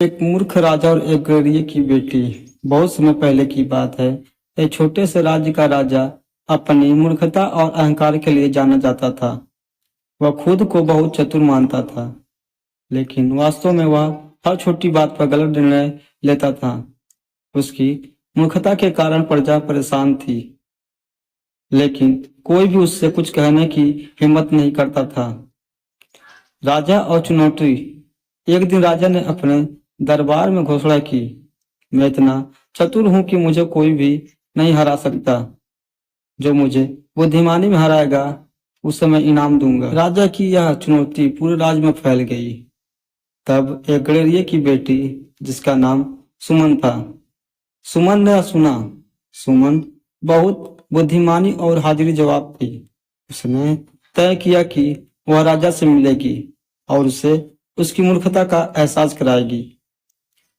एक मूर्ख राजा और एक गृहणी की बेटी। बहुत समय पहले की बात है। एक छोटे से राज्य का राजा अपनी मूर्खता और अहंकार के लिए जाना जाता था। वह खुद को बहुत चतुर मानता था, लेकिन वास्तव में वह हर छोटी बात पर गलत निर्णय लेता था। उसकी मूर्खता के कारण प्रजा परेशान थी, लेकिन कोई भी उससे कुछ कहने की हिम्मत नहीं करता था। राजा और चुनौती। एक दिन राजा ने अपने दरबार में घोषणा की, मैं इतना चतुर हूं कि मुझे कोई भी नहीं हरा सकता। जो मुझे बुद्धिमानी में हराएगा उसे मैं इनाम दूंगा। राजा की यह चुनौती पूरे राज्य में फैल गई। तब एक गृहणी की बेटी, जिसका नाम सुमन था, सुमन ने सुना। सुमन बहुत बुद्धिमानी और हाजिरी जवाब थी। उसने तय किया कि वह राजा से मिलेगी और उसे उसकी मूर्खता का एहसास कराएगी।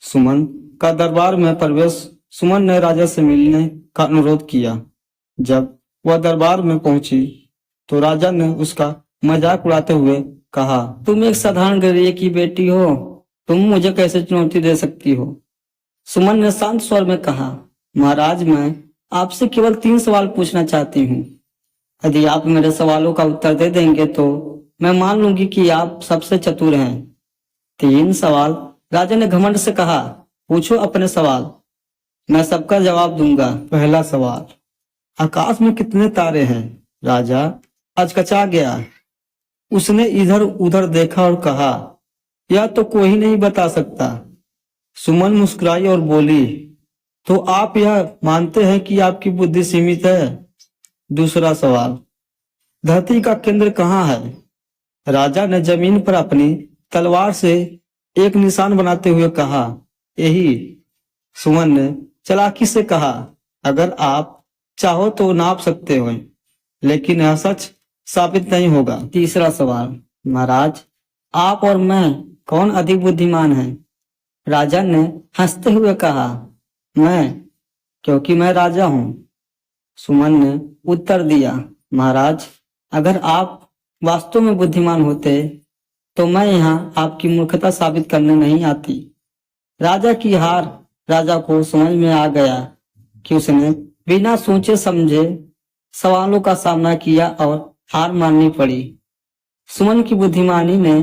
सुमन का दरबार में प्रवेश। सुमन ने राजा से मिलने का अनुरोध किया। जब वह दरबार में पहुंची तो राजा ने उसका मजाक उड़ाते हुए कहा, तुम एक साधारण गृहणी की बेटी हो, तुम मुझे कैसे चुनौती दे सकती हो? सुमन ने शांत स्वर में कहा, महाराज, मैं आपसे केवल 3 सवाल पूछना चाहती हूँ। यदि आप मेरे सवालों का उत्तर दे देंगे तो मैं मान लूंगी कि आप सबसे चतुर हैं। 3 सवाल, राजा ने घमंड से कहा। पूछो अपने सवाल, मैं सबका जवाब दूंगा। पहला सवाल, आकाश में कितने तारे हैं? राजा हचकचा गया। उसने इधर उधर देखा और कहा, यह तो कोई नहीं बता सकता। सुमन मुस्कुराई और बोली, तो आप यह मानते हैं कि आपकी बुद्धि सीमित है? दूसरा सवाल, धरती का केंद्र कहाँ है? राजा ने जमीन पर अपनी तलवार से एक निशान बनाते हुए कहा, यही। सुमन ने चालाकी से कहा, अगर आप चाहो तो नाप सकते हो, लेकिन यह सच साबित नहीं होगा। तीसरा सवाल, महाराज, आप और मैं कौन अधिक बुद्धिमान है? राजा ने हंसते हुए कहा, मैं, क्योंकि मैं राजा हूं। सुमन ने उत्तर दिया, महाराज, अगर आप वास्तव में बुद्धिमान होते तो मैं यहाँ आपकी मूर्खता साबित करने नहीं आती। राजा की हार। राजा को समझ में आ गया कि उसने बिना सोचे समझे सवालों का सामना किया और हार माननी पड़ी। सुमन की बुद्धिमानी ने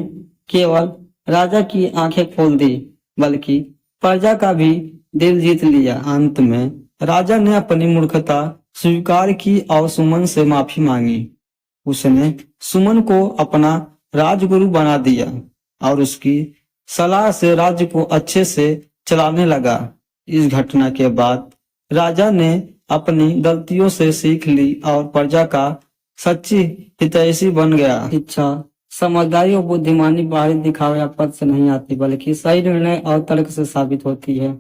केवल राजा की आंखें खोल दी, बल्कि प्रजा का भी दिल जीत लिया। अंत में राजा ने अपनी मूर्खता स्वीकार की और सुमन से माफी मांगी। उसने सुमन को अपना राजगुरु बना दिया और उसकी सलाह से राज्य को अच्छे से चलाने लगा। इस घटना के बाद राजा ने अपनी गलतियों से सीख ली और प्रजा का सच्ची हितैषी बन गया। इच्छा, समझदारी और बुद्धिमानी बाहरी दिखावे या पद से नहीं आती, बल्कि सही निर्णय और तर्क से साबित होती है।